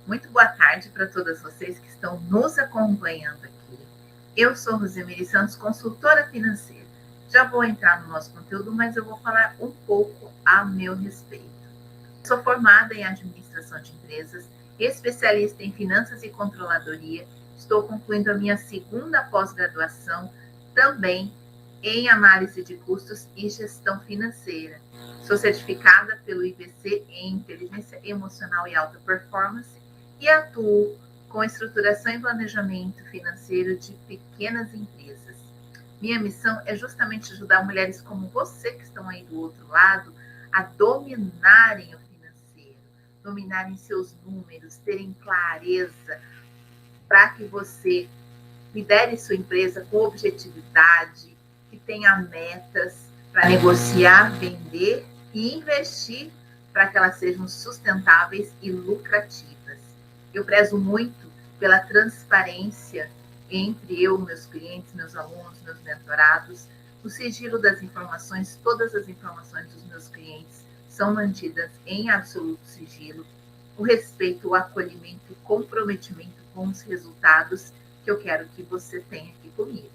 Muito boa tarde para todas vocês que estão nos acompanhando aqui. Eu sou Rosemary Santos, consultora financeira. Já vou entrar no nosso conteúdo, mas eu vou falar um pouco a meu respeito. Sou formada em administração de empresas, especialista em finanças e controladoria. Estou concluindo a minha segunda pós-graduação também em análise de custos e gestão financeira. Sou certificada pelo IBC em inteligência emocional e alta performance e atuo com estruturação e planejamento financeiro de pequenas empresas. Minha missão é justamente ajudar mulheres como você que estão aí do outro lado a dominarem o financeiro, dominarem seus números, terem clareza para que você lidere sua empresa com objetividade, que tenha metas para negociar, vender e investir para que elas sejam sustentáveis e lucrativas. Eu prezo muito pela transparência entre eu, meus clientes, meus alunos, meus mentorados, o sigilo das informações, todas as informações dos meus clientes são mantidas em absoluto sigilo, o respeito, o acolhimento e comprometimento com os resultados que eu quero que você tenha aqui comigo.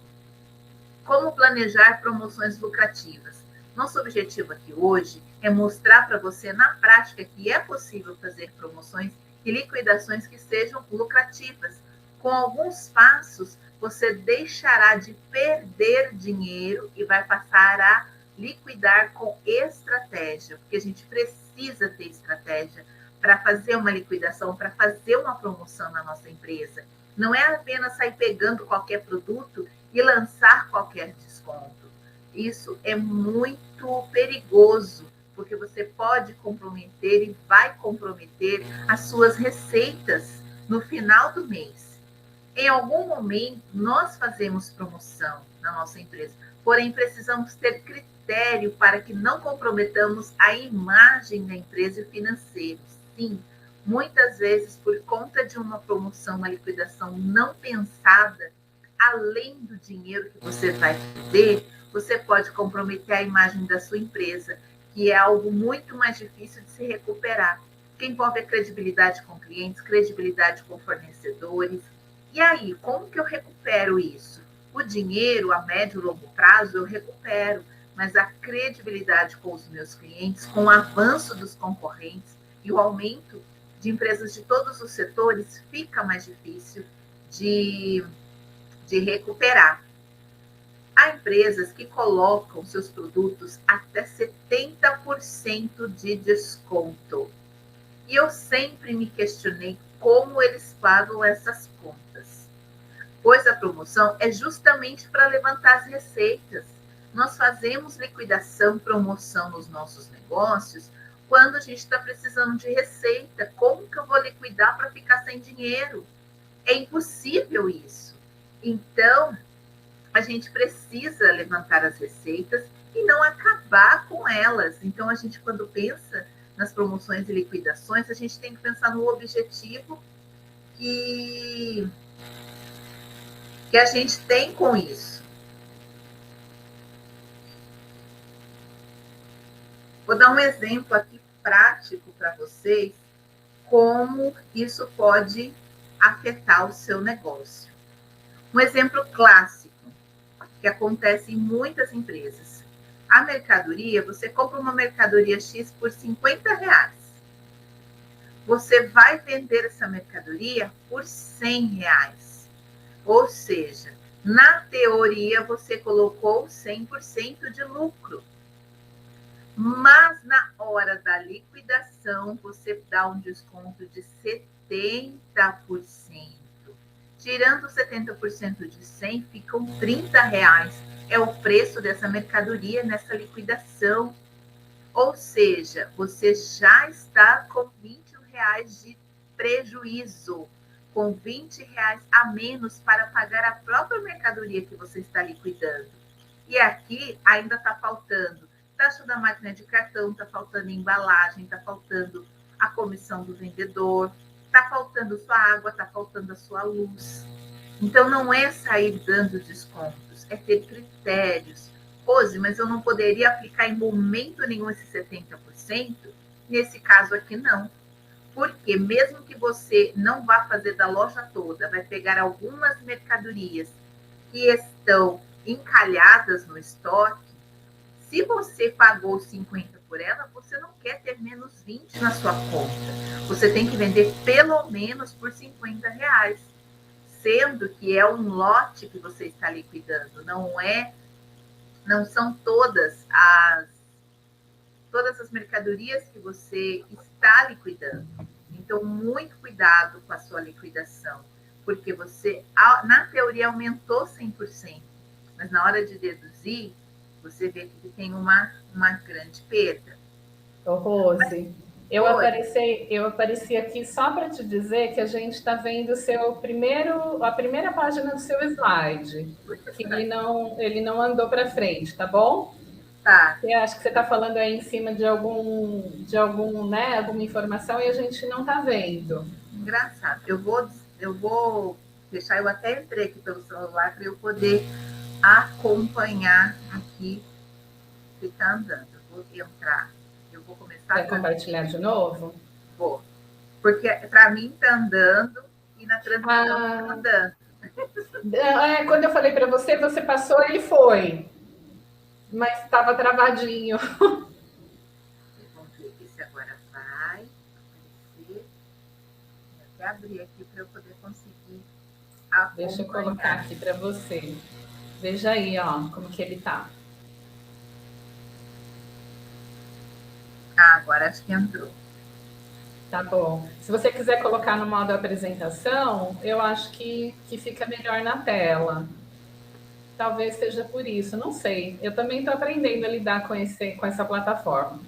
Como planejar promoções lucrativas? Nosso objetivo aqui hoje é mostrar para você na prática que é possível fazer promoções e liquidações que sejam lucrativas. Com alguns passos, você deixará de perder dinheiro e vai passar a liquidar com estratégia, porque a gente precisa ter estratégia para fazer uma liquidação, para fazer uma promoção na nossa empresa. Não é apenas sair pegando qualquer produto e lançar qualquer desconto. Isso é muito perigoso, porque você pode comprometer e vai comprometer as suas receitas no final do mês. Em algum momento, nós fazemos promoção na nossa empresa, porém precisamos ter critério para que não comprometamos a imagem da empresa financeira. Sim, muitas vezes, por conta de uma promoção, uma liquidação não pensada, além do dinheiro que você vai perder, você pode comprometer a imagem da sua empresa, que é algo muito mais difícil de se recuperar, que envolve a credibilidade com clientes, credibilidade com fornecedores. E aí, como que eu recupero isso? O dinheiro, a médio e longo prazo, eu recupero, mas a credibilidade com os meus clientes, com o avanço dos concorrentes e o aumento de empresas de todos os setores, fica mais difícil de recuperar. Há empresas que colocam seus produtos até 70% de desconto. E eu sempre me questionei como eles pagam essas contas. Pois a promoção é justamente para levantar as receitas. Nós fazemos liquidação, promoção nos nossos negócios quando a gente está precisando de receita. Como que eu vou liquidar para ficar sem dinheiro? É impossível isso. Então, a gente precisa levantar as receitas e não acabar com elas. Então, a gente, quando pensa nas promoções e liquidações, a gente tem que pensar no objetivo que a gente tem com isso. Vou dar um exemplo aqui prático para vocês, como isso pode afetar o seu negócio. Um exemplo clássico que acontece em muitas empresas. A mercadoria, você compra uma mercadoria X por R$50. Você vai vender essa mercadoria por R$100. Ou seja, na teoria, você colocou 100% de lucro. Mas na hora da liquidação, você dá um desconto de 70%. Tirando 70% de 100, ficam R$30. É o preço dessa mercadoria nessa liquidação. Ou seja, você já está com R$20 de prejuízo, com R$20 a menos para pagar a própria mercadoria que você está liquidando. E aqui ainda está faltando taxa da máquina de cartão, está faltando embalagem, está faltando a comissão do vendedor, está faltando sua água, está faltando a sua luz. Então, não é sair dando descontos, é ter critérios. Rose, mas eu não poderia aplicar em momento nenhum esse 70%? Nesse caso aqui, não. Porque mesmo que você não vá fazer da loja toda, vai pegar algumas mercadorias que estão encalhadas no estoque, se você pagou 50 por ela, você não quer ter menos 20 na sua conta. Você tem que vender pelo menos por R$ 50, sendo que é um lote que você está liquidando, não são todas as mercadorias que você está liquidando. Então, muito cuidado com a sua liquidação, porque você, na teoria, aumentou 100%, mas na hora de deduzir, você vê que tem uma grande perda. Ô, Rose, eu apareci aqui só para te dizer que a gente está vendo a primeira página do seu slide, que ele não andou para frente, tá bom? Tá. Eu acho que você está falando aí em cima de né, alguma informação e a gente não está vendo. Engraçado. Eu vou deixar, eu até entrei aqui pelo celular para eu poder acompanhar aqui que está andando. Eu vou entrar, eu vou começar Vai a compartilhar de novo? Vou. Porque para mim está andando e na transmissão está andando. Quando eu falei para você, você passou e foi. Mas estava travadinho. Vamos ver se agora vai aparecer. Vou até abrir aqui para eu poder conseguir acompanhar. Deixa eu colocar aqui para você. Veja aí, ó, como que ele tá. Agora acho que entrou. Tá bom. Se você quiser colocar no modo apresentação, eu acho que fica melhor na tela. Talvez seja por isso, não sei. Eu também estou aprendendo a lidar com essa plataforma.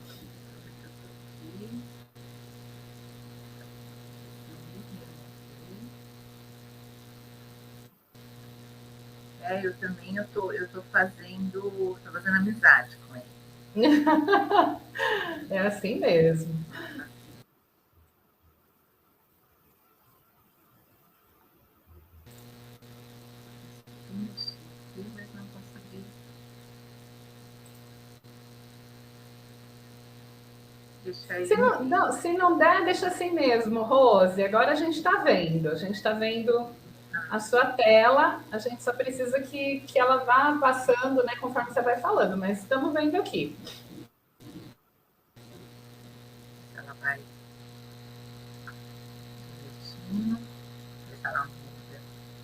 Eu também tô fazendo amizade com ele. É assim mesmo. Mas não consegui. Se não der, deixa assim mesmo, Rose. Agora a gente está vendo. A gente está vendo a sua tela. A gente só precisa que ela vá passando, né, conforme você vai falando. Mas estamos vendo aqui. Ela vai.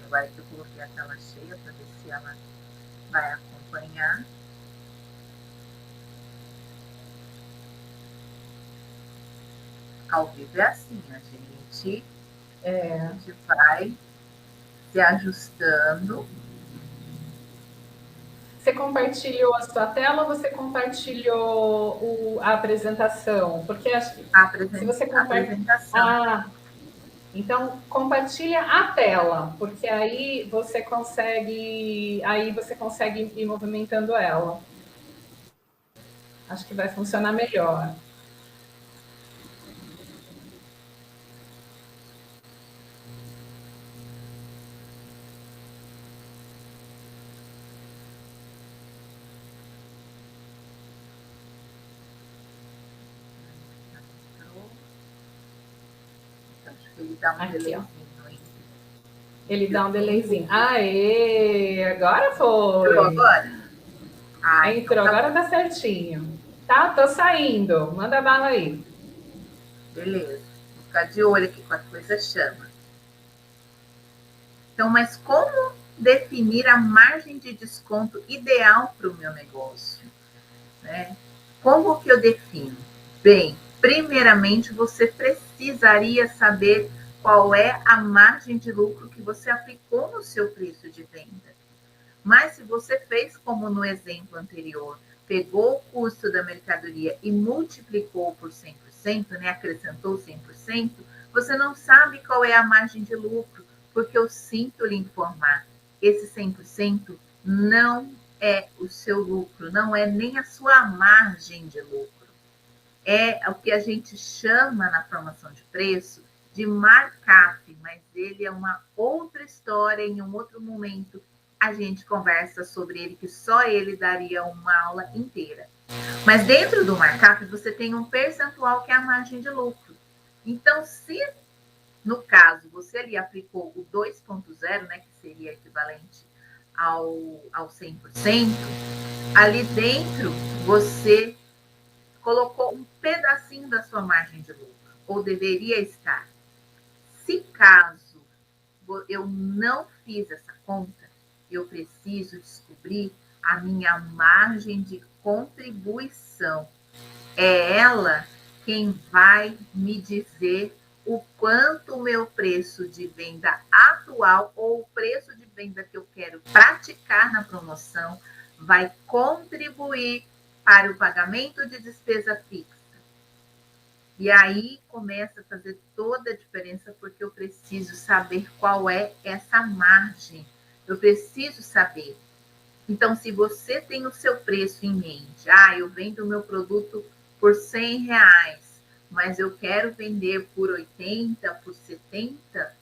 Agora que eu coloquei a tela cheia para ver se ela vai acompanhar. Ao vivo é assim, a gente vai se ajustando. Você compartilhou a sua tela ou você compartilhou a apresentação? Porque acho que se você apresentação. Então compartilha a tela, porque aí você consegue ir movimentando ela. Acho que vai funcionar melhor. Ele dá um delayzinho. Ele dá um delayzinho. Aê! Agora foi! Entrou agora? Entrou, então tá agora dá certinho. Tá? Tô saindo. Manda bala aí. Beleza. Vou ficar de olho aqui com a coisa chama. Então, mas como definir a margem de desconto ideal para o meu negócio? Né? Como que eu defino? Bem, primeiramente você precisaria saber qual é a margem de lucro que você aplicou no seu preço de venda. Mas se você fez como no exemplo anterior, pegou o custo da mercadoria e multiplicou por 100%, né, acrescentou 100%, você não sabe qual é a margem de lucro, porque eu sinto lhe informar, esse 100% não é o seu lucro, não é nem a sua margem de lucro. É o que a gente chama na formação de preço de markup, mas ele é uma outra história, em um outro momento a gente conversa sobre ele, que só ele daria uma aula inteira. Mas dentro do markup você tem um percentual que é a margem de lucro. Então, se no caso você ali aplicou o 2.0, né, que seria equivalente ao 100%, ali dentro você colocou um pedacinho da sua margem de lucro, ou deveria estar. Se caso eu não fiz essa conta, eu preciso descobrir a minha margem de contribuição. É ela quem vai me dizer o quanto o meu preço de venda atual ou o preço de venda que eu quero praticar na promoção vai contribuir para o pagamento de despesa fixa. E aí começa a fazer toda a diferença, porque eu preciso saber qual é essa margem. Eu preciso saber. Então, se você tem o seu preço em mente, eu vendo o meu produto por R$100, mas eu quero vender por 80, por 70,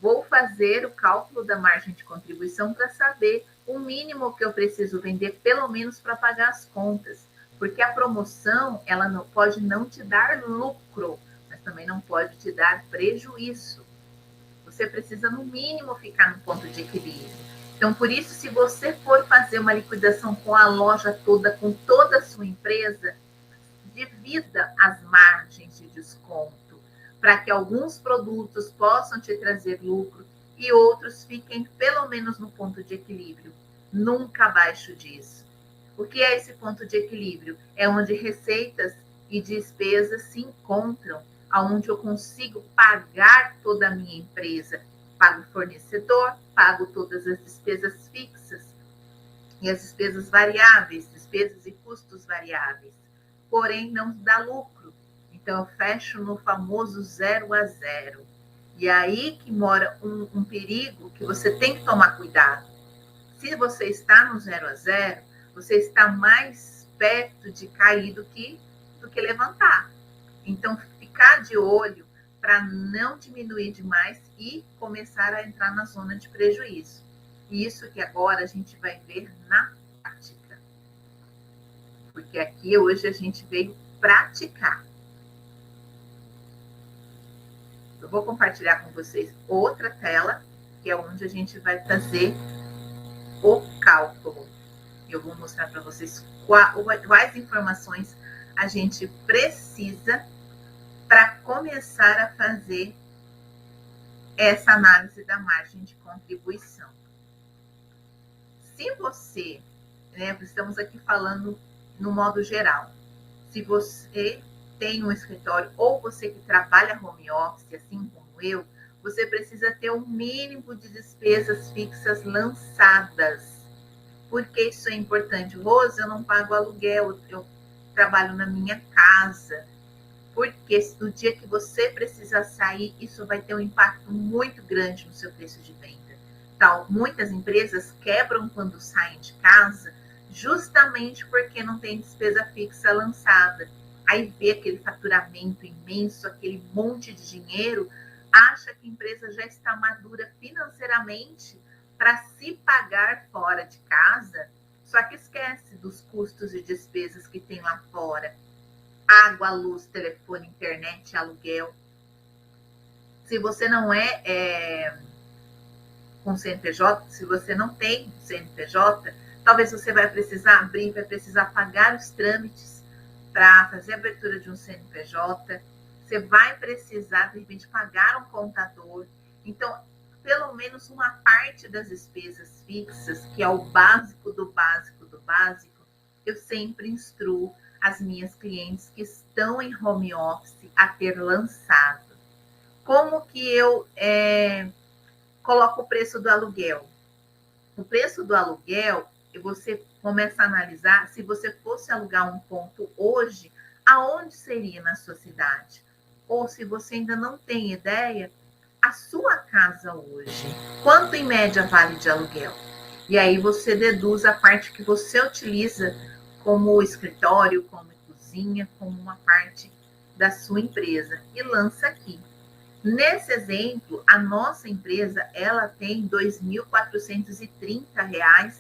vou fazer o cálculo da margem de contribuição para saber o mínimo que eu preciso vender, pelo menos para pagar as contas. Porque a promoção, ela não pode não te dar lucro, mas também não pode te dar prejuízo. Você precisa, no mínimo, ficar no ponto de equilíbrio. Então, por isso, se você for fazer uma liquidação com a loja toda, com toda a sua empresa, divida as margens de desconto para que alguns produtos possam te trazer lucro e outros fiquem pelo menos no ponto de equilíbrio, nunca abaixo disso. O que é esse ponto de equilíbrio? É onde receitas e despesas se encontram, aonde eu consigo pagar toda a minha empresa. Pago o fornecedor, pago todas as despesas fixas e as despesas variáveis, despesas e custos variáveis. Porém, não dá lucro. Então, eu fecho no famoso 0 a 0. E aí que mora um perigo que você tem que tomar cuidado. Se você está no 0 a 0, você está mais perto de cair do que levantar. Então, ficar de olho para não diminuir demais e começar a entrar na zona de prejuízo. E isso que agora a gente vai ver na prática. Porque aqui hoje a gente veio praticar. Eu vou compartilhar com vocês outra tela, que é onde a gente vai fazer o cálculo. Eu vou mostrar para vocês quais informações a gente precisa para começar a fazer essa análise da margem de contribuição. Se você, estamos aqui falando no modo geral, se você tem um escritório ou você que trabalha home office, assim como eu, você precisa ter um mínimo de despesas fixas lançadas. Por que isso é importante? Rose, eu não pago aluguel, eu trabalho na minha casa. Porque no dia que você precisar sair, isso vai ter um impacto muito grande no seu preço de venda. Então, muitas empresas quebram quando saem de casa, justamente porque não tem despesa fixa lançada. Aí vê aquele faturamento imenso, aquele monte de dinheiro, acha que a empresa já está madura financeiramente para se pagar fora de casa, só que esquece dos custos e despesas que tem lá fora. Água, luz, telefone, internet, aluguel. Se você não é com CNPJ, se você não tem CNPJ, talvez você vai precisar abrir, vai precisar pagar os trâmites para fazer a abertura de um CNPJ. Você vai precisar, de repente, pagar um contador. Então, pelo menos uma parte das despesas fixas, que é o básico do básico do básico, eu sempre instruo as minhas clientes que estão em home office a ter lançado. Como que eu coloco o preço do aluguel? O preço do aluguel, você começa a analisar, se você fosse alugar um ponto hoje, aonde seria na sua cidade? Ou se você ainda não tem ideia, a sua casa hoje, quanto em média vale de aluguel? E aí você deduz a parte que você utiliza como escritório, como cozinha, como uma parte da sua empresa e lança aqui. Nesse exemplo, a nossa empresa, ela tem R$ 2.430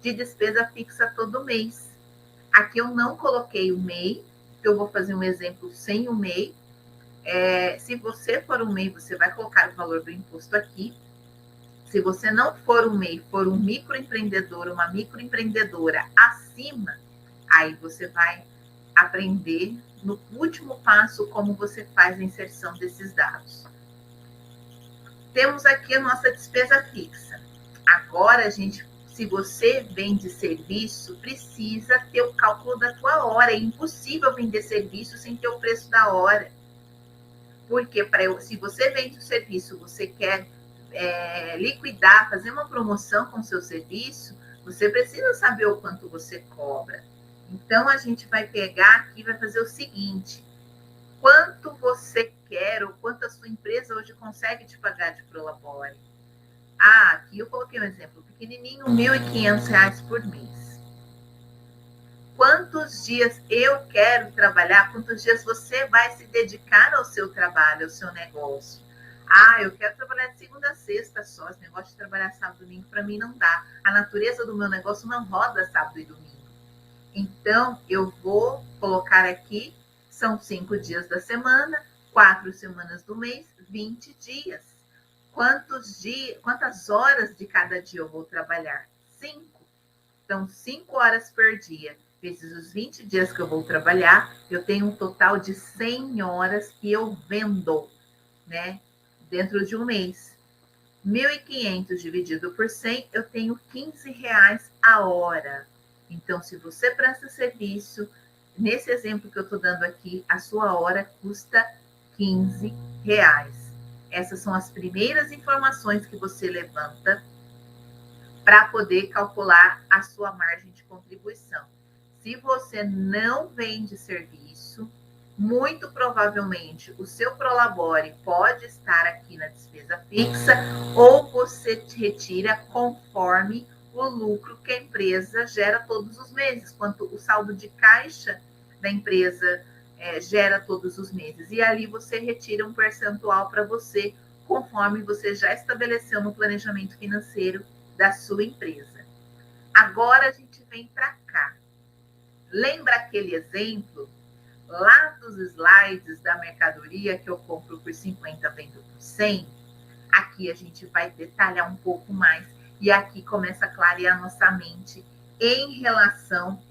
de despesa fixa todo mês. Aqui eu não coloquei o MEI, eu vou fazer um exemplo sem o MEI. Se você for um MEI, você vai colocar o valor do imposto aqui. Se você não for um MEI, for um microempreendedor, uma microempreendedora acima, aí você vai aprender no último passo como você faz a inserção desses dados. Temos aqui a nossa despesa fixa. Agora, gente, se você vende serviço, precisa ter o cálculo da tua hora. É impossível vender serviço sem ter o preço da hora. Porque se você vende o serviço, você quer liquidar, fazer uma promoção com o seu serviço, você precisa saber o quanto você cobra. Então, a gente vai pegar aqui e vai fazer o seguinte: quanto você quer ou quanto a sua empresa hoje consegue te pagar de prolabore? Aqui eu coloquei um exemplo pequenininho, R$ 1.500 por mês. Quantos dias eu quero trabalhar? Quantos dias você vai se dedicar ao seu trabalho, ao seu negócio? Eu quero trabalhar de segunda a sexta só. Esse negócio de trabalhar sábado e domingo para mim não dá. A natureza do meu negócio não roda sábado e domingo. Então, eu vou colocar aqui, são 5 dias da semana, 4 semanas do mês, 20 dias. Quantas horas de cada dia eu vou trabalhar? 5. Então, 5 horas por dia, vezes os 20 dias que eu vou trabalhar, eu tenho um total de 100 horas que eu vendo, né? Dentro de um mês. 1.500 dividido por 100, eu tenho R$15 a hora. Então, se você presta serviço, nesse exemplo que eu estou dando aqui, a sua hora custa R$15. Essas são as primeiras informações que você levanta para poder calcular a sua margem de contribuição. Se você não vende serviço, muito provavelmente o seu prolabore pode estar aqui na despesa fixa ou você retira conforme o lucro que a empresa gera todos os meses, quanto o saldo de caixa da empresa gera todos os meses. E ali você retira um percentual para você, conforme você já estabeleceu no planejamento financeiro da sua empresa. Agora a gente vem para cá. Lembra aquele exemplo lá dos slides da mercadoria que eu compro por 50, vendo por 100? Aqui a gente vai detalhar um pouco mais e aqui começa a clarear nossa mente em relação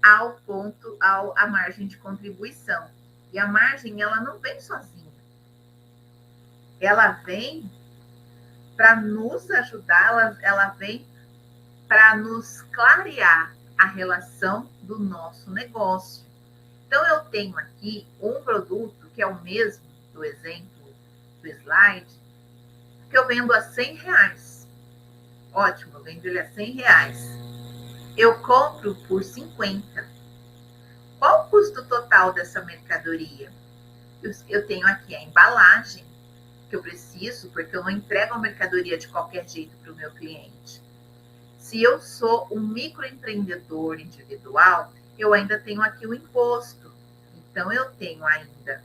ao ponto, à margem de contribuição. E a margem, ela não vem sozinha. Ela vem para nos ajudar, ela vem para nos clarear a relação do nosso negócio. Então, eu tenho aqui um produto que é o mesmo do exemplo do slide, que eu vendo a R$100. Ótimo, eu vendo ele a R$100. Eu compro por 50. Qual o custo total dessa mercadoria? Eu tenho aqui a embalagem, que eu preciso, porque eu não entrego a mercadoria de qualquer jeito para o meu cliente. Se eu sou um microempreendedor individual, eu ainda tenho aqui o imposto. Então, eu tenho ainda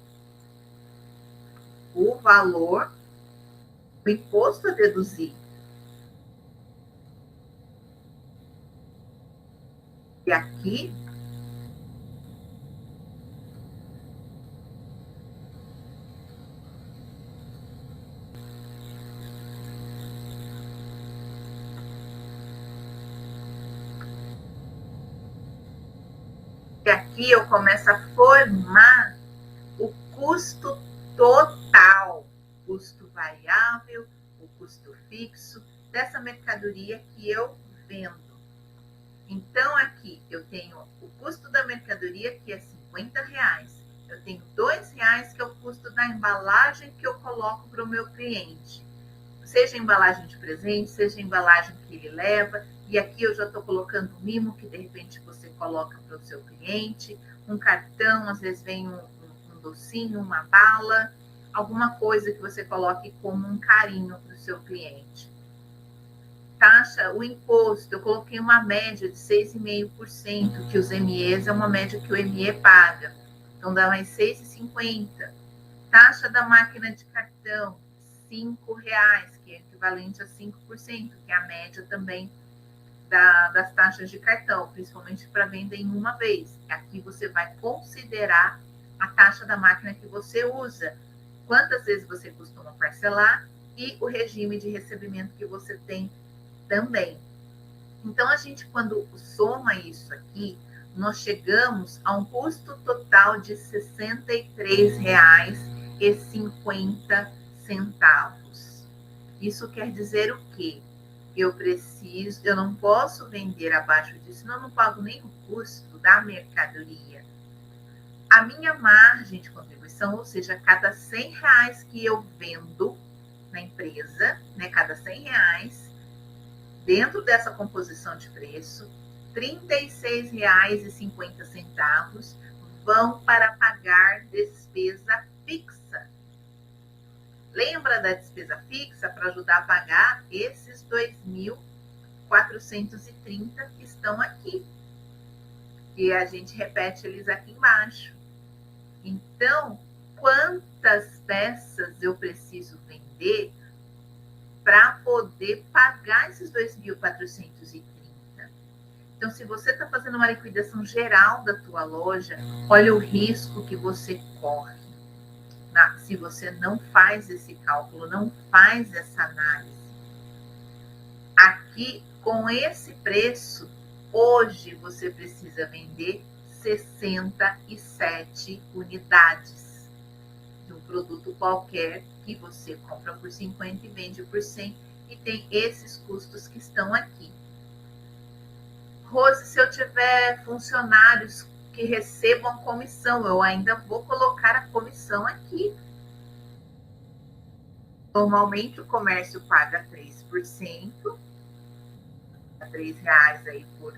o valor, o imposto a deduzir. E aqui, eu começo a formar o custo total, custo variável, o custo fixo dessa mercadoria que eu vendo. Então, aqui eu tenho o custo da mercadoria, que é R$50. Eu tenho R$2, que é o custo da embalagem que eu coloco para o meu cliente. Seja embalagem de presente, seja embalagem que ele leva. E aqui eu já estou colocando um mimo que, de repente, você coloca para o seu cliente. Um cartão, às vezes vem um docinho, uma bala. Alguma coisa que você coloque como um carinho para o seu cliente. Taxa, o imposto, eu coloquei uma média de 6,5%, que os MEs é uma média que o ME paga. Então, dá mais 6,50%. Taxa da máquina de cartão, R$5, que é equivalente a 5%, que é a média também das taxas de cartão, principalmente para venda em uma vez. Aqui você vai considerar a taxa da máquina que você usa. quantas vezes você costuma parcelar e o regime de recebimento que você tem também. Então, a gente, quando soma isso aqui, nós chegamos a um custo total de R$ 63,50. Isso quer dizer o quê? Eu não posso vender abaixo disso, senão eu não pago nem o custo da mercadoria. A minha margem de contribuição, ou seja, cada R$ 100 que eu vendo na empresa, né, cada R$ 100, dentro dessa composição de preço, R$ 36,50 vão para pagar despesa fixa. Lembra da despesa fixa para ajudar a pagar esses 2.430 que estão aqui. E a gente repete eles aqui embaixo. Então, quantas peças eu preciso vender para poder pagar esses 2.430? Então, se você está fazendo uma liquidação geral da tua loja, olha o risco que você corre. Se você não faz esse cálculo, não faz essa análise. Aqui, com esse preço, hoje você precisa vender 67 unidades de um produto qualquer que você compra por 50 e vende por 100 e tem esses custos que estão aqui. Rose, se eu tiver funcionários que recebam comissão, eu ainda vou colocar a comissão aqui. Normalmente o comércio paga 3%, R$3 aí por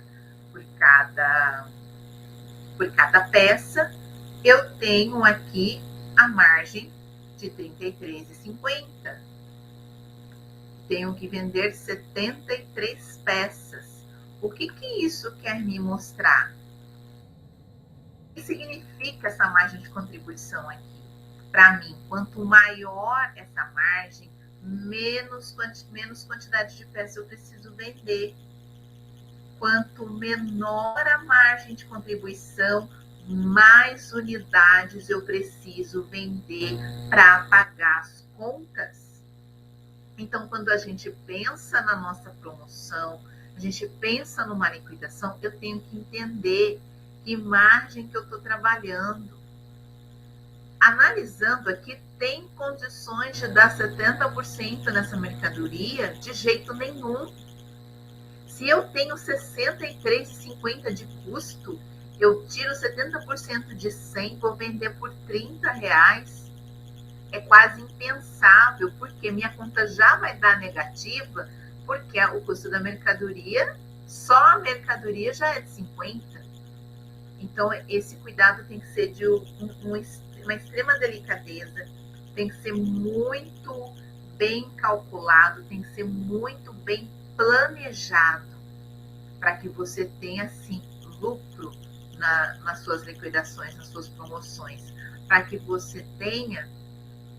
cada peça. Eu tenho aqui a margem de R$ 33,50. Tenho que vender 73 peças. O que isso quer me mostrar? O que significa essa margem de contribuição aqui? Para mim, quanto maior essa margem, menos quantidade de peças eu preciso vender. Quanto menor a margem de contribuição, mais unidades eu preciso vender para pagar as contas. Então, quando a gente pensa na nossa promoção, a gente pensa numa liquidação, eu tenho que entender que margem que eu estou trabalhando. Analisando aqui, tem condições de dar 70% nessa mercadoria? De jeito nenhum. Se eu tenho 63,50 de custo, eu tiro 70% de 100, vou vender por R$30. É quase impensável, porque minha conta já vai dar negativa, porque o custo da mercadoria, só a mercadoria já é de 50. Então, esse cuidado tem que ser de uma extrema delicadeza, tem que ser muito bem calculado, tem que ser muito bem planejado para que você tenha, assim, lucro nas suas liquidações, nas suas promoções, para que você tenha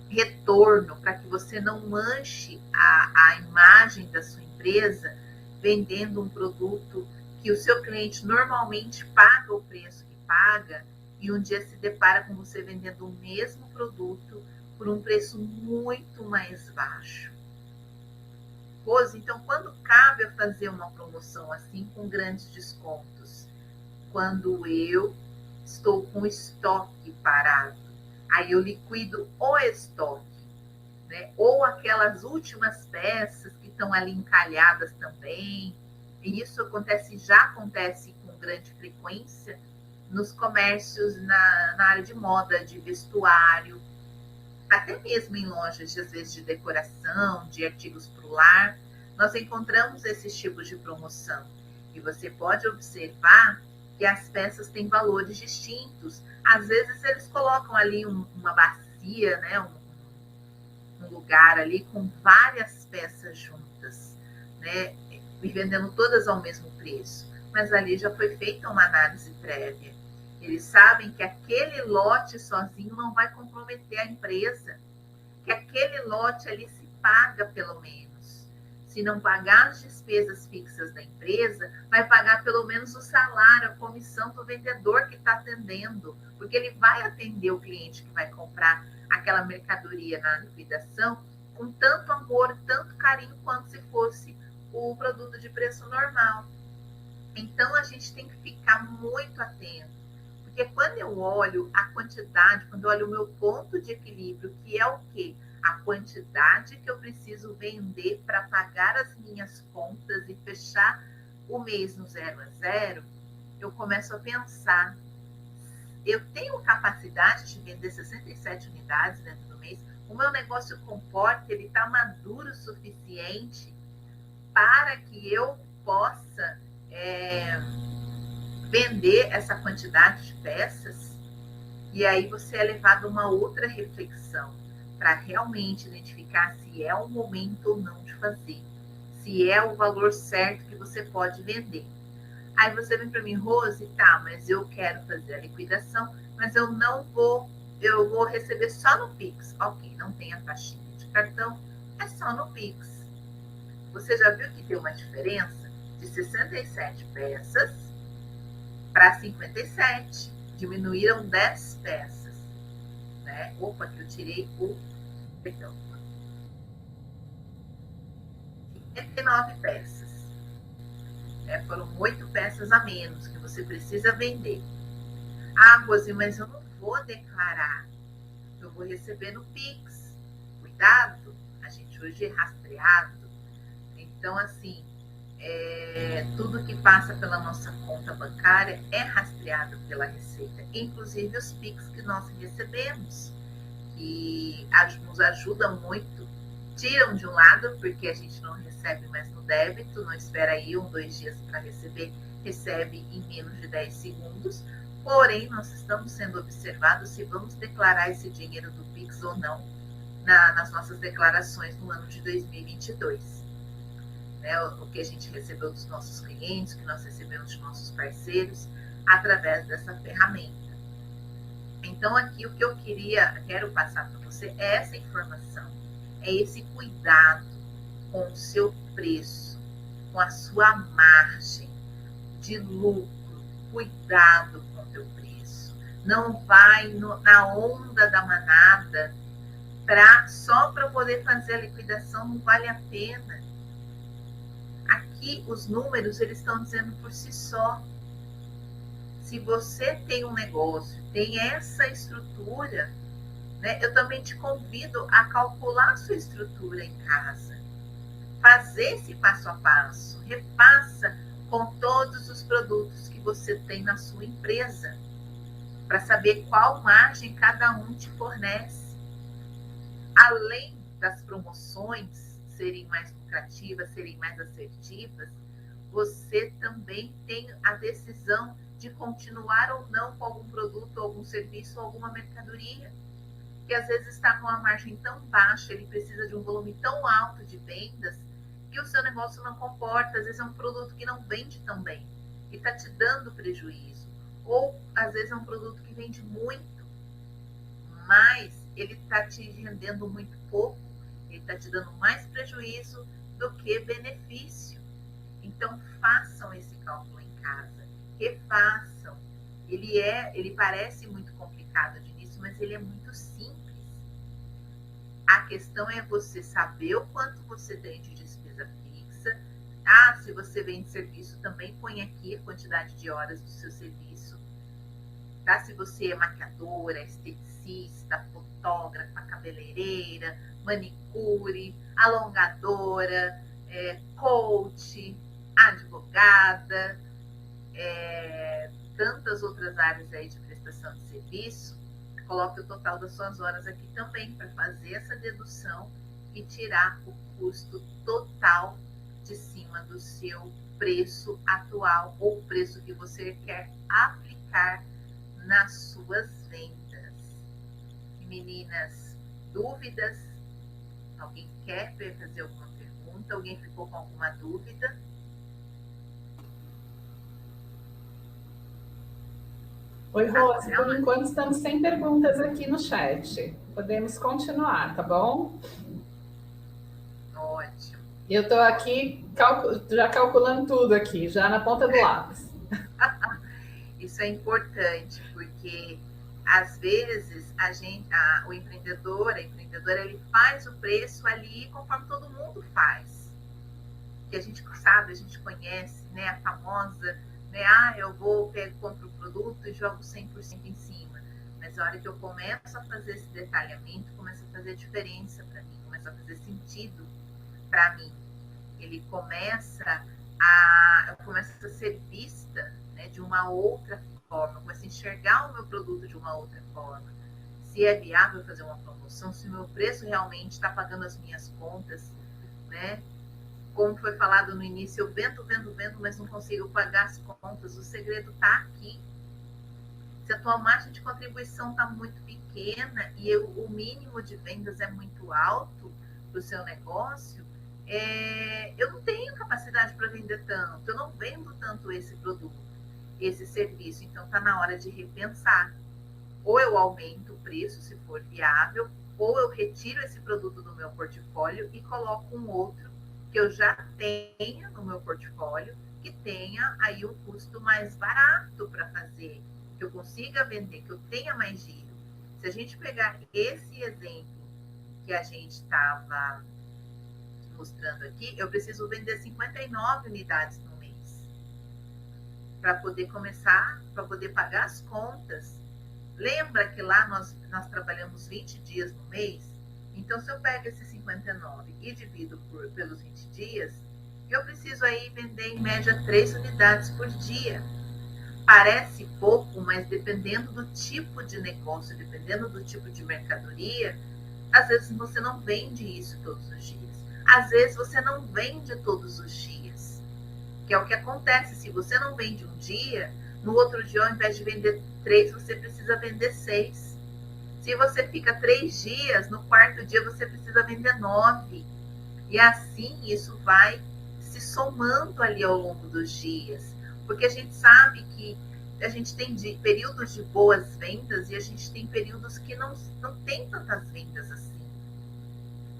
retorno, para que você não manche a imagem da sua empresa vendendo um produto que o seu cliente normalmente paga o preço que paga e um dia se depara com você vendendo o mesmo produto por um preço muito mais baixo. Rose, então, quando cabe eu fazer uma promoção assim com grandes descontos? Quando eu estou com estoque parado. Aí eu liquido o estoque, né? Ou aquelas últimas peças que estão ali encalhadas também. E isso já acontece com grande frequência nos comércios na área de moda, de vestuário, até mesmo em lojas, às vezes, de decoração, de artigos para o lar, nós encontramos esses tipos de promoção. E você pode observar que as peças têm valores distintos. Às vezes, eles colocam ali uma bacia, né, um lugar ali com várias peças juntas, né, e vendendo todas ao mesmo preço. Mas ali já foi feita uma análise prévia. Eles sabem que aquele lote sozinho não vai comprometer a empresa, que aquele lote ali se paga pelo menos. Se não pagar as despesas fixas da empresa, vai pagar pelo menos o salário, a comissão do vendedor que está atendendo, porque ele vai atender o cliente que vai comprar aquela mercadoria na liquidação com tanto amor, tanto carinho, quanto se fosse o produto de preço normal. Então, a gente tem que ficar muito atento, porque quando eu olho a quantidade, quando eu olho o meu ponto de equilíbrio, que é o quê? A quantidade que eu preciso vender para pagar as minhas contas e fechar o mês no 0 a 0, eu começo a pensar, eu tenho capacidade de vender 67 unidades dentro do mês, o meu negócio comporta, ele está maduro o suficiente para que eu possa vender essa quantidade de peças? E aí você é levado a uma outra reflexão para realmente identificar se é o momento ou não de fazer, se é o valor certo que você pode vender. Aí você vem para mim, Rose, tá, mas eu quero fazer a liquidação, mas eu vou receber só no Pix. Ok, não tem a taxinha de cartão, é só no Pix. Você já viu que tem uma diferença de 67 peças para 57? Diminuíram 10 peças, né? Opa, que eu tirei o... Perdão. 59 peças. Foram 8 peças a menos que você precisa vender. Ah, Rose, mas eu não vou declarar. Eu vou receber no Pix. Cuidado, a gente hoje é rastreado. Então, assim, tudo que passa pela nossa conta bancária é rastreado pela Receita, inclusive os Pix que nós recebemos, que nos ajudam muito, tiram de um lado, porque a gente não recebe mais no débito, não espera aí 1, 2 dias para receber, recebe em menos de 10 segundos, porém, nós estamos sendo observados se vamos declarar esse dinheiro do Pix ou não nas nossas declarações no ano de 2022. O que a gente recebeu dos nossos clientes, o que nós recebemos de nossos parceiros, através dessa ferramenta. Então, aqui o que eu quero passar para você é essa informação, é esse cuidado com o seu preço, com a sua margem de lucro, cuidado com o teu preço. Não vai na onda da manada só para poder fazer a liquidação, não vale a pena. Aqui os números eles estão dizendo por si só. Se você tem um negócio, tem essa estrutura, né, eu também te convido a calcular a sua estrutura em casa. Fazer esse passo a passo. Refaça com todos os produtos que você tem na sua empresa, para saber qual margem cada um te fornece. Além das promoções serem mais lucrativas, serem mais assertivas, você também tem a decisão de continuar ou não com algum produto, algum serviço, alguma mercadoria, que às vezes está com uma margem tão baixa, ele precisa de um volume tão alto de vendas, que o seu negócio não comporta. Às vezes é um produto que não vende tão bem, que está te dando prejuízo, ou às vezes é um produto que vende muito, mas ele está te rendendo muito pouco, ele está te dando mais prejuízo do que benefício. Então, façam esse cálculo em casa, refaçam. Ele parece muito complicado de início, mas ele é muito simples. A questão é você saber o quanto você tem de despesa fixa. Ah, se você vende serviço, também põe aqui a quantidade de horas do seu serviço. Tá? Se você é maquiadora, esteticista, fotógrafa, cabeleireira, manicure, alongadora, coach, advogada, tantas outras áreas aí de prestação de serviço, coloque o total das suas horas aqui também para fazer essa dedução e tirar o custo total de cima do seu preço atual ou o preço que você quer aplicar nas suas vendas. Meninas, dúvidas? Alguém quer fazer alguma pergunta? Alguém ficou com alguma dúvida? Oi, Rose, por enquanto estamos sem perguntas aqui no chat. Podemos continuar, tá bom? Ótimo. Eu estou aqui já calculando tudo aqui, já na ponta do lápis. Isso é importante, porque às vezes, o empreendedor, a empreendedora, ele faz o preço ali conforme todo mundo faz. Que a gente sabe, a gente conhece, né, a famosa, né, eu vou, compro o produto e jogo 100% em cima. Mas a hora que eu começo a fazer esse detalhamento, começa a fazer diferença para mim, começa a fazer sentido para mim. Eu começo a ser vista, né, de uma outra forma, começo a enxergar o meu produto de uma outra forma. Se é viável fazer uma promoção, se o meu preço realmente está pagando as minhas contas, né? Como foi falado no início, eu vendo, mas não consigo pagar as contas. O segredo está aqui. Se a tua margem de contribuição está muito pequena e o mínimo de vendas é muito alto para o seu negócio, eu não tenho capacidade para vender tanto, eu não vendo tanto esse produto, esse serviço. Então, está na hora de repensar. Ou eu aumento o preço, se for viável, ou eu retiro esse produto do meu portfólio e coloco um outro que eu já tenha no meu portfólio, que tenha aí um custo mais barato para fazer, que eu consiga vender, que eu tenha mais giro. Se a gente pegar esse exemplo que a gente estava mostrando aqui, eu preciso vender 59 unidades no mês para poder começar, para poder pagar as contas. Lembra que lá nós trabalhamos 20 dias no mês? Então, se eu pego esses 59 e divido pelos 20 dias, eu preciso aí vender em média 3 unidades por dia. Parece pouco, mas dependendo do tipo de negócio, dependendo do tipo de mercadoria, às vezes você não vende isso todos os dias. Às vezes você não vende todos os dias, que é o que acontece. Se você não vende um dia, no outro dia, ao invés de vender 3, você precisa vender 6. Se você fica 3 dias, no quarto dia você precisa vender 9. E assim isso vai se somando ali ao longo dos dias. Porque a gente sabe que a gente tem períodos de boas vendas e a gente tem períodos que não tem tantas vendas assim.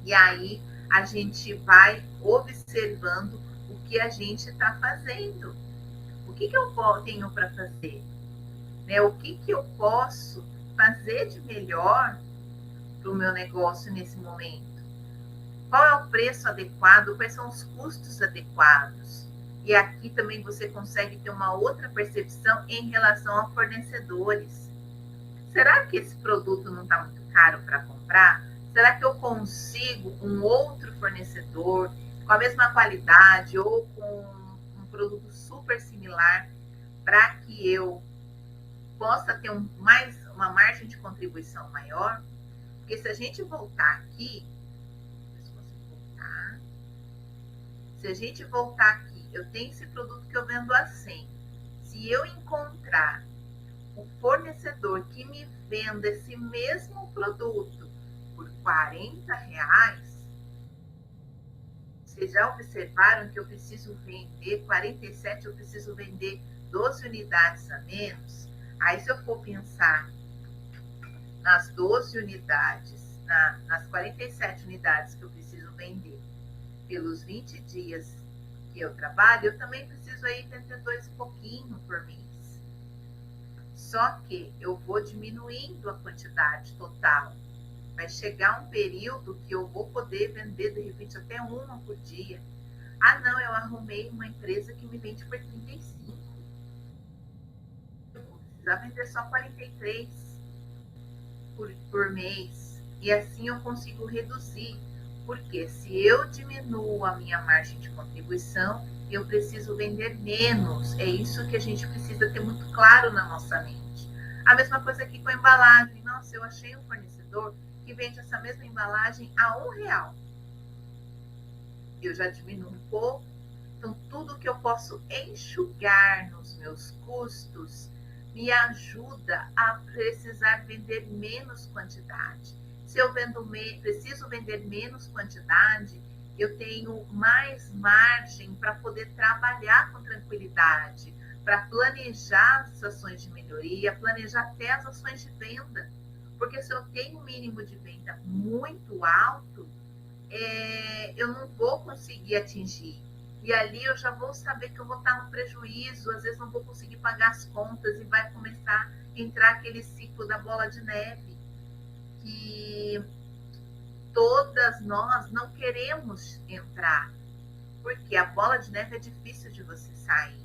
E aí a gente vai observando o que a gente está fazendo. O que eu tenho para fazer? Né? O que eu posso fazer de melhor para o meu negócio nesse momento? Qual é o preço adequado? Quais são os custos adequados? E aqui também você consegue ter uma outra percepção em relação a fornecedores. Será que esse produto não está muito caro para comprar? Será que eu consigo um outro fornecedor com a mesma qualidade ou com um produto super similar para que eu possa ter uma margem de contribuição maior? Porque se a gente voltar aqui, se a gente voltar aqui, eu tenho esse produto que eu vendo a 100. Se eu encontrar um fornecedor que me venda esse mesmo produto por R$40, vocês já observaram que eu preciso vender 47, eu preciso vender 12 unidades a menos? Aí, se eu for pensar nas 12 unidades, nas 47 unidades que eu preciso vender pelos 20 dias que eu trabalho, eu também preciso aí vender 2 e pouquinho por mês. Só que eu vou diminuindo a quantidade total. Vai chegar um período que eu vou poder vender, de repente, até uma por dia. Ah, não, eu arrumei uma empresa que me vende por 35. Eu vou precisar vender só 43 por mês. E assim eu consigo reduzir. Porque se eu diminuo a minha margem de contribuição, eu preciso vender menos. É isso que a gente precisa ter muito claro na nossa mente. A mesma coisa aqui com a embalagem. Nossa, eu achei um fornecedor que vende essa mesma embalagem a R$1. Eu já diminuo um pouco. Então, tudo que eu posso enxugar nos meus custos me ajuda a precisar vender menos quantidade. Se eu preciso vender menos quantidade, eu tenho mais margem para poder trabalhar com tranquilidade, para planejar as ações de melhoria, planejar até as ações de venda. Porque se eu tenho um mínimo de venda muito alto, eu não vou conseguir atingir. E ali eu já vou saber que eu vou estar no prejuízo, às vezes não vou conseguir pagar as contas e vai começar a entrar aquele ciclo da bola de neve que todas nós não queremos entrar, porque a bola de neve é difícil de você sair.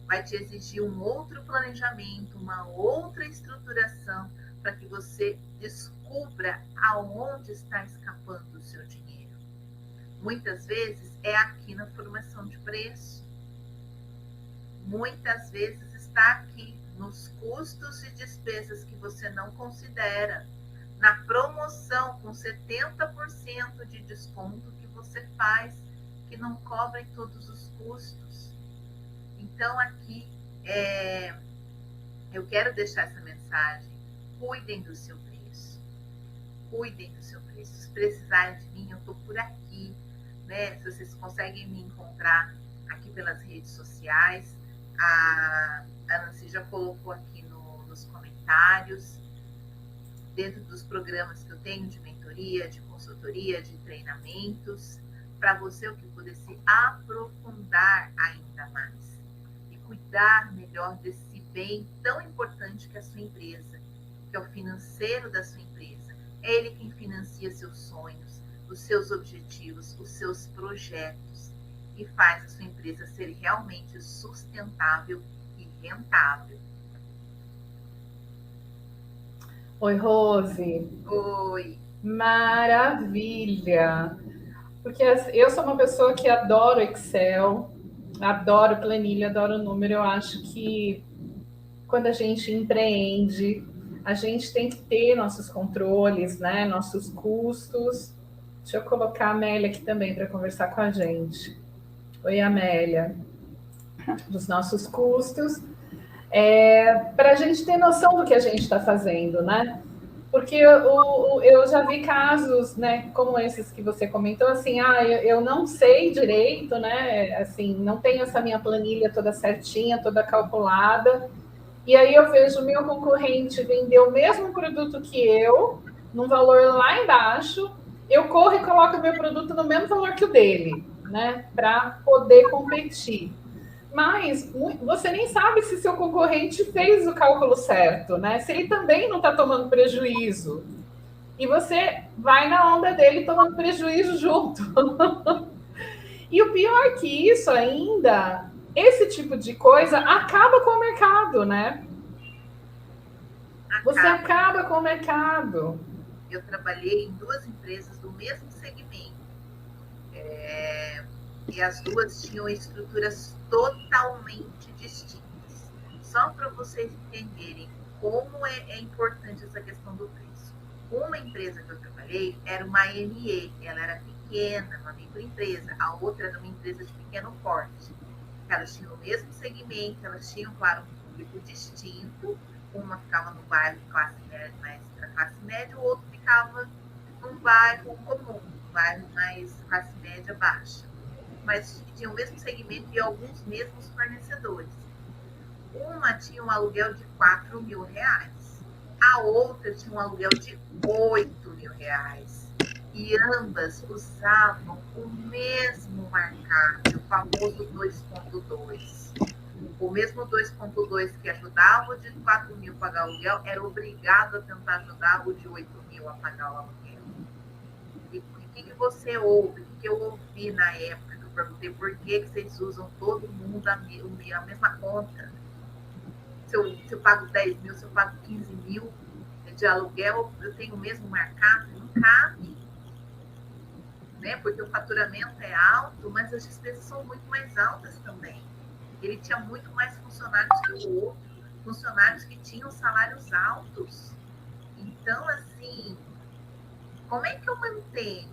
Vai te exigir um outro planejamento, uma outra estruturação para que você descubra aonde está escapando o seu dinheiro. Muitas vezes é aqui na formação de preço. Muitas vezes está aqui nos custos e despesas que você não considera. Na promoção com 70% de desconto que você faz, que não cobrem todos os custos. Então, aqui, eu quero deixar essa mensagem. Cuidem do seu preço. Cuidem do seu preço. Se precisarem de mim, eu estou por aqui. Né? Se vocês conseguem me encontrar aqui pelas redes sociais, a Nancy já colocou aqui nos comentários, dentro dos programas que eu tenho de mentoria, de consultoria, de treinamentos, para você o que puder se aprofundar ainda mais e cuidar melhor desse bem tão importante que é a sua empresa, que é o financeiro da sua empresa. É ele quem financia seus sonhos, os seus objetivos, os seus projetos e faz a sua empresa ser realmente sustentável e rentável. Oi, Rose. Oi. Maravilha. Porque eu sou uma pessoa que adoro Excel, adoro planilha, adoro número. Eu acho que quando a gente empreende, a gente tem que ter nossos controles, né? Nossos custos. Deixa eu colocar a Amélia aqui também para conversar com a gente. Oi, Amélia. Dos nossos custos. Para a gente ter noção do que a gente está fazendo, né? Porque eu já vi casos, né, como esses que você comentou, assim, eu não sei direito, né, assim, não tenho essa minha planilha toda certinha, toda calculada, e aí eu vejo o meu concorrente vender o mesmo produto que eu, num valor lá embaixo, eu corro e coloco o meu produto no mesmo valor que o dele, né, para poder competir. Mas você nem sabe se seu concorrente fez o cálculo certo, né? Se ele também não está tomando prejuízo. E você vai na onda dele tomando prejuízo junto. E o pior que isso ainda, esse tipo de coisa acaba com o mercado, né? Você acaba com o mercado. Eu trabalhei em 2 empresas do mesmo segmento. E as duas tinham estruturas totalmente distintas. Só para vocês entenderem como é importante essa questão do preço. Uma empresa que eu trabalhei era uma ME, ela era pequena, uma microempresa. A outra era uma empresa de pequeno porte. Elas tinham o mesmo segmento, elas tinham, claro, um público distinto. Uma ficava no bairro de classe média, mais para classe média, o outro ficava num bairro comum, um bairro mais classe média baixa. Mas tinha o mesmo segmento e alguns mesmos fornecedores. Uma tinha um aluguel de R$4.000, a outra tinha um aluguel de R$8.000. E ambas usavam o mesmo markup, o famoso 2.2. O mesmo 2.2 que ajudava o de 4.000 a pagar o aluguel, era obrigado a tentar ajudar o de 8.000 a pagar o aluguel. E o que você ouve? O que eu ouvi na época? Perguntei por que vocês usam todo mundo a mesma conta. Se eu pago 10.000, se eu pago 15.000 de aluguel, eu tenho o mesmo markup? Não cabe. Né? Porque o faturamento é alto, mas as despesas são muito mais altas também. Ele tinha muito mais funcionários que o outro, funcionários que tinham salários altos. Então, assim, como é que eu mantenho?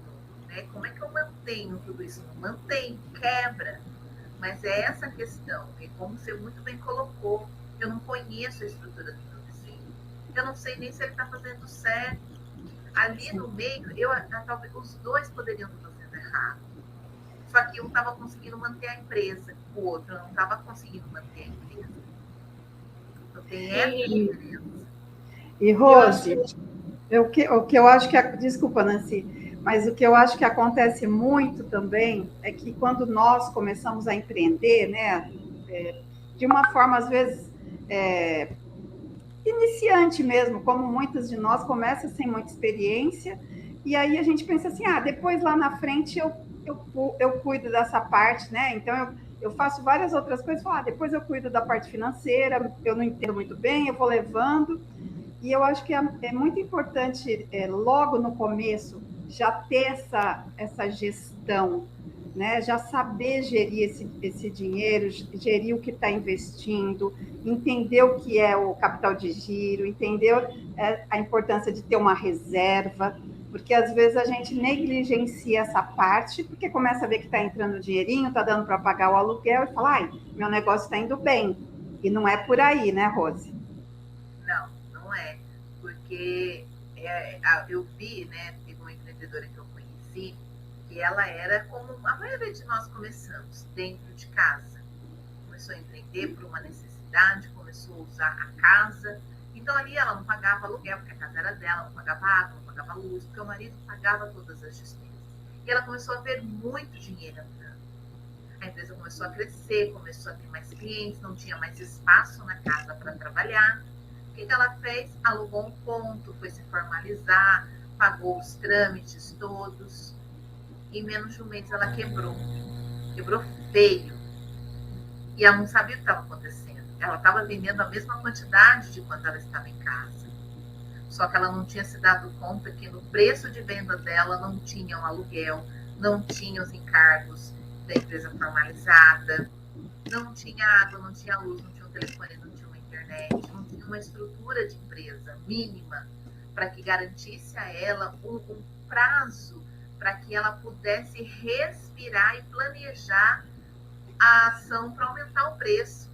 Como é que eu mantenho tudo isso? Não mantenho, quebra. Mas é essa a questão. É como você muito bem colocou. Eu não conheço a estrutura do meu vizinho. Eu não sei nem se ele está fazendo certo. Ali no meio, talvez os dois poderiam estar fazendo errado. Só que um estava conseguindo manter a empresa, o outro não estava conseguindo manter a empresa. Então tem essa diferença. E Rose, o que eu acho que... Desculpa, Nancy. Mas o que eu acho que acontece muito também é que quando nós começamos a empreender, né, de uma forma, às vezes, iniciante mesmo, como muitas de nós começam sem muita experiência, e aí a gente pensa assim, depois lá na frente eu cuido dessa parte, né? Então eu faço várias outras coisas, depois eu cuido da parte financeira, eu não entendo muito bem, eu vou levando. E eu acho que é muito importante, logo no começo, já ter essa gestão, né? Já saber gerir esse dinheiro, gerir o que está investindo, entender o que é o capital de giro, entender a importância de ter uma reserva, porque às vezes a gente negligencia essa parte, porque começa a ver que está entrando dinheirinho, está dando para pagar o aluguel, e fala, meu negócio está indo bem. E não é por aí, né, Rose? Não, não é. Porque eu vi, né, teve uma empreendedora que eu conheci, que ela era como a maioria de nós começamos, dentro de casa. Começou a empreender por uma necessidade, começou a usar a casa. Então ali ela não pagava aluguel, porque a casa era dela, não pagava água, não pagava luz, porque o marido pagava todas as despesas. E ela começou a ver muito dinheiro entrando. A empresa começou a crescer, começou a ter mais clientes, não tinha mais espaço na casa para trabalhar. O que ela fez? Alugou um ponto, foi se formalizar, pagou os trâmites todos. Em menos de um mês ela quebrou. Quebrou feio. E ela não sabia o que estava acontecendo. Ela estava vendendo a mesma quantidade de quando ela estava em casa. Só que ela não tinha se dado conta que no preço de venda dela não tinha um aluguel, não tinha os encargos da empresa formalizada, não tinha água, não tinha luz, não tinha um telefone, não tinha uma internet, não tinha uma estrutura de empresa mínima para que garantisse a ela um prazo para que ela pudesse respirar e planejar a ação para aumentar o preço.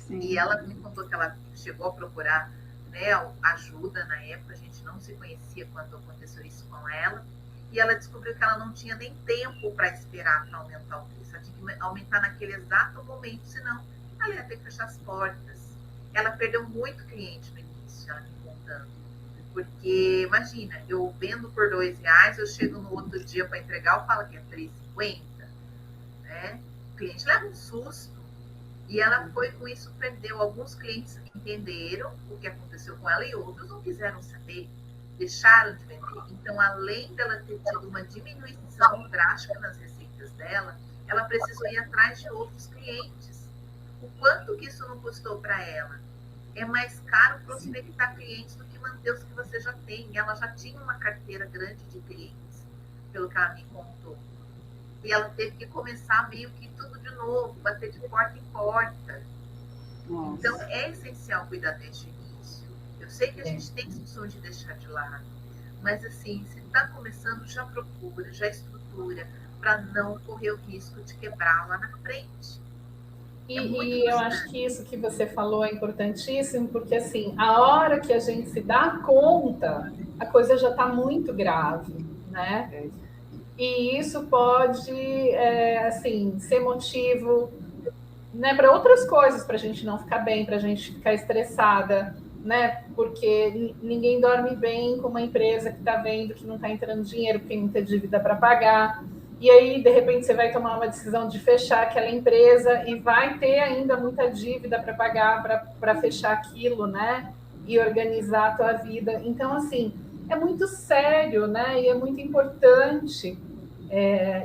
Sim. E ela me contou que ela chegou a procurar, né, ajuda na época, a gente não se conhecia quando aconteceu isso com ela, e ela descobriu que ela não tinha nem tempo para esperar para aumentar o preço, ela tinha que aumentar naquele exato momento, senão ela ia ter que fechar as portas. Ela perdeu muito cliente no início, ela me contando, porque imagina, eu vendo por R$2, eu chego no outro dia para entregar, eu falo que é R$3,50, né? O cliente leva um susto. E ela foi com isso, perdeu. Alguns clientes entenderam o que aconteceu com ela e outros não quiseram saber, deixaram de vender. Então, além dela ter tido uma diminuição drástica nas receitas dela, ela precisou ir atrás de outros clientes. O quanto que isso não custou para ela? É mais caro prospectar clientes do que manter os que você já tem. Ela já tinha uma carteira grande de clientes, pelo que ela me contou. E ela teve que começar meio que tudo de novo, bater de porta em porta. Nossa. Então, é essencial cuidar desde o início. Eu sei que a gente tem funções de deixar de lado, mas assim, se está começando, já procura, já estrutura, para não correr o risco de quebrar lá na frente. E eu acho que isso que você falou é importantíssimo, porque assim, a hora que a gente se dá conta, a coisa já está muito grave, né? E isso pode, assim, ser motivo, né, para outras coisas, para a gente não ficar bem, para a gente ficar estressada, né? Porque ninguém dorme bem com uma empresa que está vendo que não está entrando dinheiro, porque tem muita dívida para pagar. E aí, de repente, você vai tomar uma decisão de fechar aquela empresa e vai ter ainda muita dívida para pagar para fechar aquilo, né? E organizar a tua vida. Então, assim, é muito sério, né? E é muito importante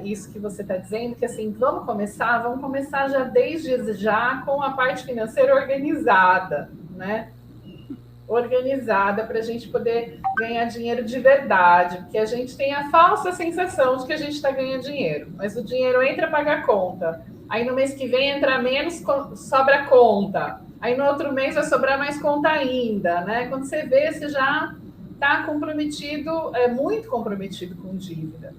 isso que você está dizendo, que assim, vamos começar já desde já com a parte financeira organizada, né? Organizada para a gente poder ganhar dinheiro de verdade, porque a gente tem a falsa sensação de que a gente está ganhando dinheiro, mas o dinheiro entra, paga a conta, aí no mês que vem entra menos, sobra conta, aí no outro mês vai sobrar mais conta ainda, né? Quando você vê, você já está comprometido, muito comprometido com dívida.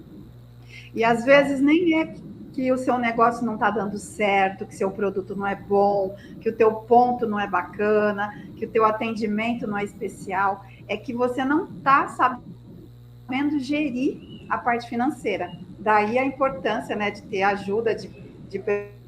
E às vezes nem é que o seu negócio não está dando certo, que seu produto não é bom, que o teu ponto não é bacana, que o teu atendimento não é especial, é que você não está sabendo gerir a parte financeira. Daí a importância, né, de ter ajuda de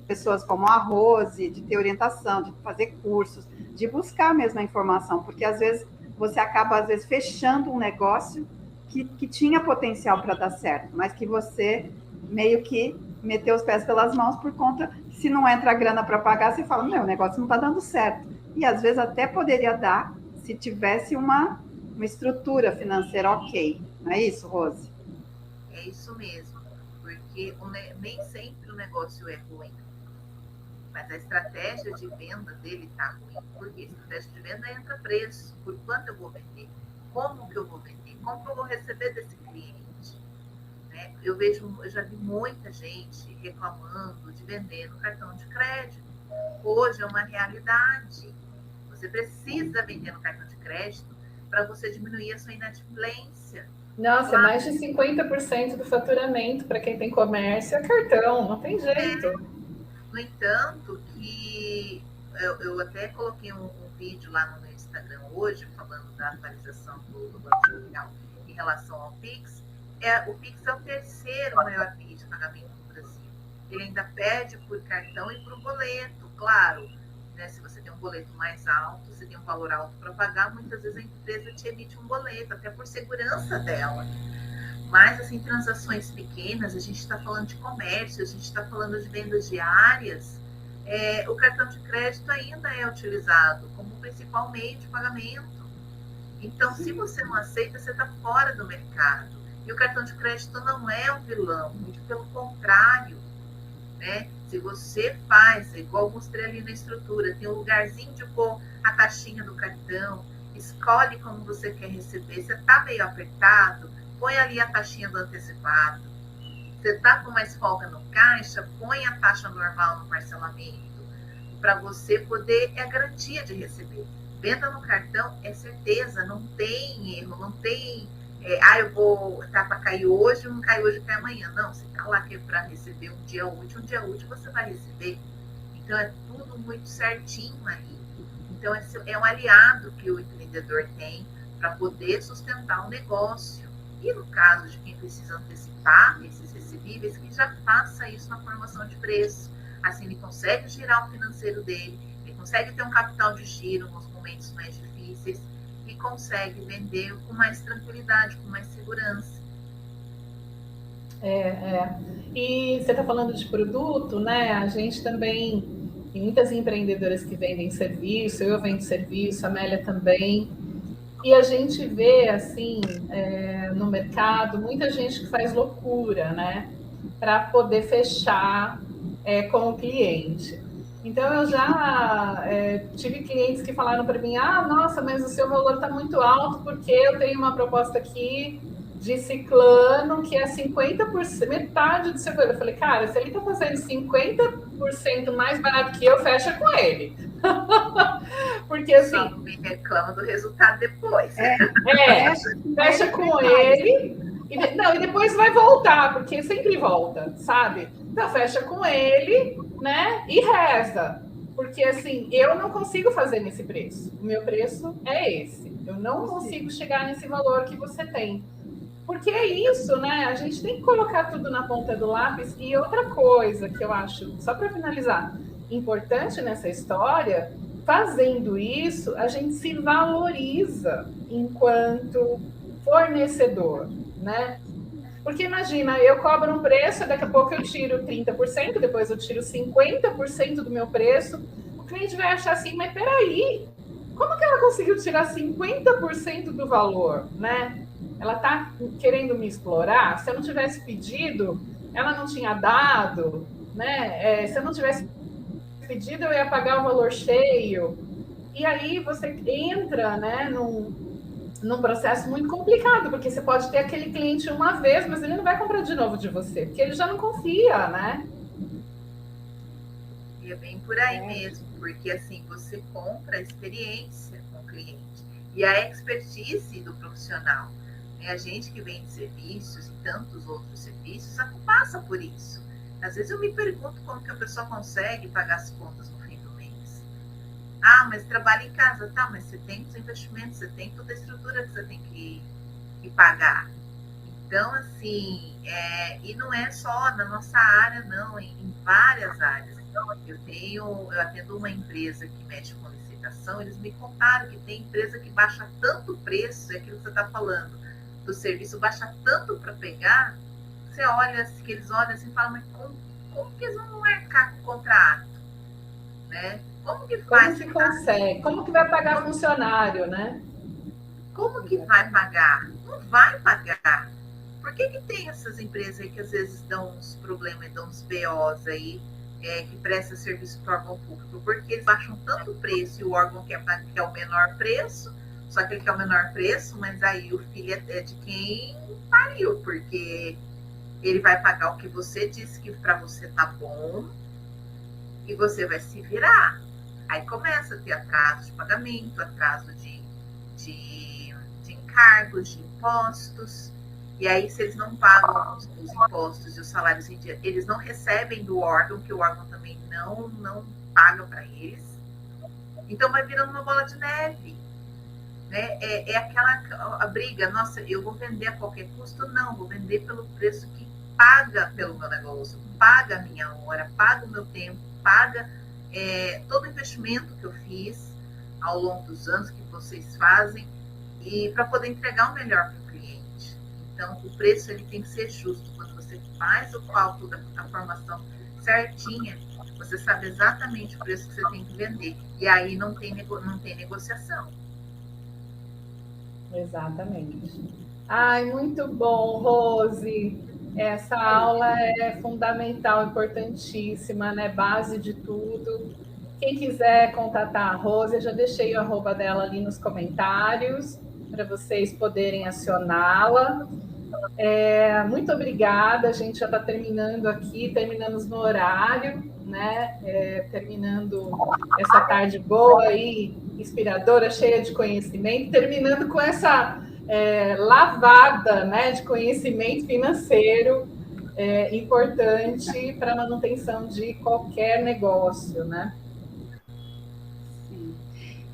pessoas como a Rose, de ter orientação, de fazer cursos, de buscar mesmo a informação, porque às vezes você acaba, às vezes, fechando um negócio que tinha potencial para dar certo, mas que você meio que meteu os pés pelas mãos por conta, se não entra a grana para pagar, você fala, meu, o negócio não está dando certo. E às vezes até poderia dar se tivesse uma estrutura financeira ok. Não é isso, Rose? É isso mesmo, porque nem sempre o negócio é ruim, mas a estratégia de venda dele está ruim, porque a estratégia de venda entra preço, por quanto eu vou vender, como que eu vou vender, como que eu vou receber desse cliente. Né? Eu já vi muita gente reclamando de vender no cartão de crédito. Hoje é uma realidade. Você precisa vender no cartão de crédito para você diminuir a sua inadimplência. Nossa, claro. Mais de 50% do faturamento para quem tem comércio é cartão, não tem jeito. No entanto, que eu até coloquei um vídeo lá no meu Instagram hoje, falando da atualização do Banco Central em relação ao Pix. O Pix é o terceiro maior meio de pagamento do Brasil. Ele ainda pede por cartão e por boleto, claro. Né, se você tem um boleto mais alto, você tem um valor alto para pagar, muitas vezes a empresa te emite um boleto, até por segurança dela. Mas, assim, transações pequenas, a gente está falando de comércio, a gente está falando de vendas diárias, o cartão de crédito ainda é utilizado como principal meio de pagamento. Então, se você não aceita, você está fora do mercado. E o cartão de crédito não é um vilão, muito pelo contrário. Né? Se você faz, igual eu mostrei ali na estrutura, tem um lugarzinho de pôr a taxinha do cartão, escolhe como você quer receber. Você está meio apertado, põe ali a taxinha do antecipado. Você está com mais folga no caixa, põe a taxa normal no parcelamento. Para você poder, é a garantia de receber. Venda no cartão é certeza, não tem erro, não tem... eu vou estar para cair hoje, não cai hoje, cai amanhã. Não, você está lá que é para receber um dia útil você vai receber. Então, é tudo muito certinho aí. Então, é um aliado que o empreendedor tem para poder sustentar o negócio. E no caso de quem precisa antecipar esses recebíveis, que já faça isso na formação de preço. Assim, ele consegue girar o financeiro dele, ele consegue ter um capital de giro nos momentos mais difíceis, e consegue vender com mais tranquilidade, com mais segurança. E você está falando de produto, né? A gente também tem muitas empreendedoras que vendem serviço, eu vendo serviço, a Amélia também. E a gente vê, assim, no mercado, muita gente que faz loucura, né? Para poder fechar com o cliente. Então, eu já tive clientes que falaram para mim, nossa, mas o seu valor está muito alto porque eu tenho uma proposta aqui de ciclano que é 50%, metade do seu valor. Eu falei, cara, se ele está fazendo 50% mais barato que eu, fecha com ele. Porque, assim... Só me reclama do resultado depois. Fecha com ele. E depois vai voltar, porque sempre volta, sabe? Então, fecha com ele, né? E reza. Porque, assim, eu não consigo fazer nesse preço. O meu preço é esse. Eu não consigo chegar nesse valor que você tem. Porque é isso, né? A gente tem que colocar tudo na ponta do lápis. E outra coisa que eu acho, só para finalizar, importante nessa história, fazendo isso, a gente se valoriza enquanto fornecedor, né? Porque imagina, eu cobro um preço, daqui a pouco eu tiro 30%, depois eu tiro 50% do meu preço. O cliente vai achar assim, mas peraí, como que ela conseguiu tirar 50% do valor, né? Ela está querendo me explorar? Se eu não tivesse pedido, ela não tinha dado, né? Se eu não tivesse pedido, eu ia pagar o valor cheio. E aí você entra, né, num processo muito complicado, porque você pode ter aquele cliente uma vez, mas ele não vai comprar de novo de você, porque ele já não confia, né? E é bem por aí mesmo, porque assim, você compra a experiência com o cliente e a expertise do profissional. A gente que vende serviços e tantos outros serviços, passa por isso. Às vezes eu me pergunto como que a pessoa consegue pagar as contas no fim do mês. Mas trabalha em casa, tá, mas você tem os investimentos, você tem toda a estrutura que você tem que pagar. Então, assim, e não é só na nossa área, não, em várias áreas. Então, eu atendo uma empresa que mexe com licitação, eles me contaram que tem empresa que baixa tanto preço, é aquilo que você está falando, do serviço baixa tanto para pegar, você olha, que eles olham assim e falam, mas como que eles vão marcar com o contrato? Né? Como que faz? Como que consegue? Como que vai pagar funcionário, né? Como que vai pagar? Não vai pagar. Por que tem essas empresas aí que às vezes dão uns problemas, dão uns BOs aí, que prestam serviço para o órgão público? Porque eles baixam tanto o preço e o órgão quer o menor preço, só que ele quer o menor preço, mas aí o filho é de quem pariu, porque ele vai pagar o que você disse que para você tá bom e você vai se virar. Aí começa a ter atraso de pagamento, atraso de encargos, de impostos. E aí, se eles não pagam os impostos e os salários em dia, eles não recebem do órgão, que o órgão também não paga para eles. Então, vai virando uma bola de neve. Né? É aquela a briga, nossa, eu vou vender a qualquer custo? Não, vou vender pelo preço que paga pelo meu negócio, paga a minha hora, paga o meu tempo, paga todo o investimento que eu fiz ao longo dos anos que vocês fazem, e para poder entregar o melhor para o cliente. Então, o preço ele tem que ser justo. Quando você faz o cálculo da formação certinha, você sabe exatamente o preço que você tem que vender. E aí não tem negociação. Exatamente. Ai, muito bom, Rose. Essa aula é fundamental, importantíssima, né? Base de tudo. Quem quiser contatar a Rose, eu já deixei o arroba dela ali nos comentários, para vocês poderem acioná-la. Muito obrigada, a gente já está terminando aqui, terminamos no horário, né? Terminando essa tarde boa aí, inspiradora, cheia de conhecimento, terminando com essa lavada, né, de conhecimento financeiro importante para a manutenção de qualquer negócio, né? Sim.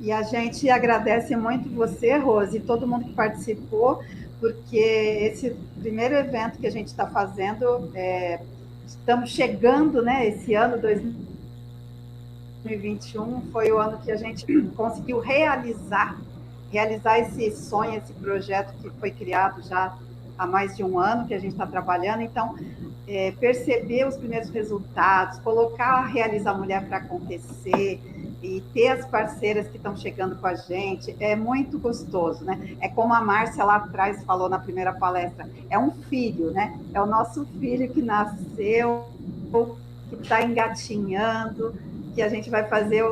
E a gente agradece muito você, Rose, e todo mundo que participou, porque esse primeiro evento que a gente está fazendo, estamos chegando, né, esse ano 2021, foi o ano que a gente conseguiu realizar esse sonho, esse projeto que foi criado já há mais de um ano que a gente está trabalhando. Então, perceber os primeiros resultados, colocar a Realizar Mulher para acontecer e ter as parceiras que estão chegando com a gente, é muito gostoso, né? É como a Márcia lá atrás falou na primeira palestra, é um filho, né? É o nosso filho que nasceu, que está engatinhando, que a gente vai fazer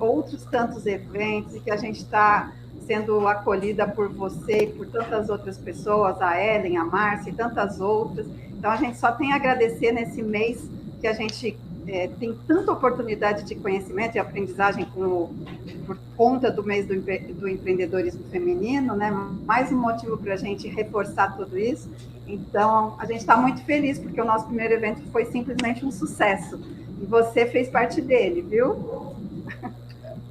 outros tantos eventos e que a gente está sendo acolhida por você e por tantas outras pessoas, a Ellen, a Márcia e tantas outras. Então, a gente só tem a agradecer nesse mês que a gente tem tanta oportunidade de conhecimento e aprendizagem por conta do mês do empreendedorismo feminino, né? Mais um motivo para a gente reforçar tudo isso. Então, a gente está muito feliz, porque o nosso primeiro evento foi simplesmente um sucesso. E você fez parte dele, viu?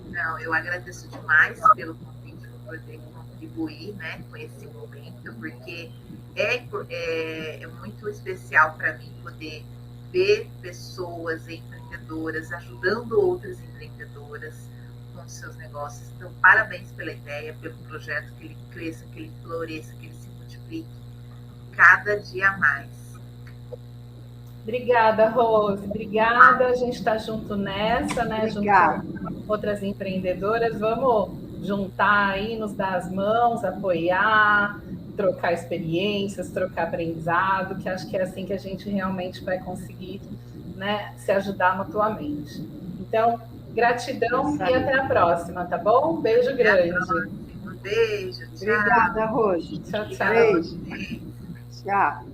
Não, eu agradeço demais pelo convite, por poder contribuir, né, com esse momento, porque é muito especial para mim poder ver pessoas empreendedoras ajudando outras empreendedoras com seus negócios. Então, parabéns pela ideia, pelo projeto, que ele cresça, que ele floresça, que ele se multiplique cada dia mais. Obrigada, Rose. Obrigada. A gente está junto nessa, né? Obrigada. Junto com outras empreendedoras. Vamos juntar aí, nos dar as mãos, apoiar, trocar experiências, trocar aprendizado, que acho que é assim que a gente realmente vai conseguir, né, se ajudar mutuamente. Então, gratidão e até a próxima, tá bom? Beijo grande. Um beijo. Tchau. Obrigada, Rose. Tchau, tchau. Beijo. Tchau.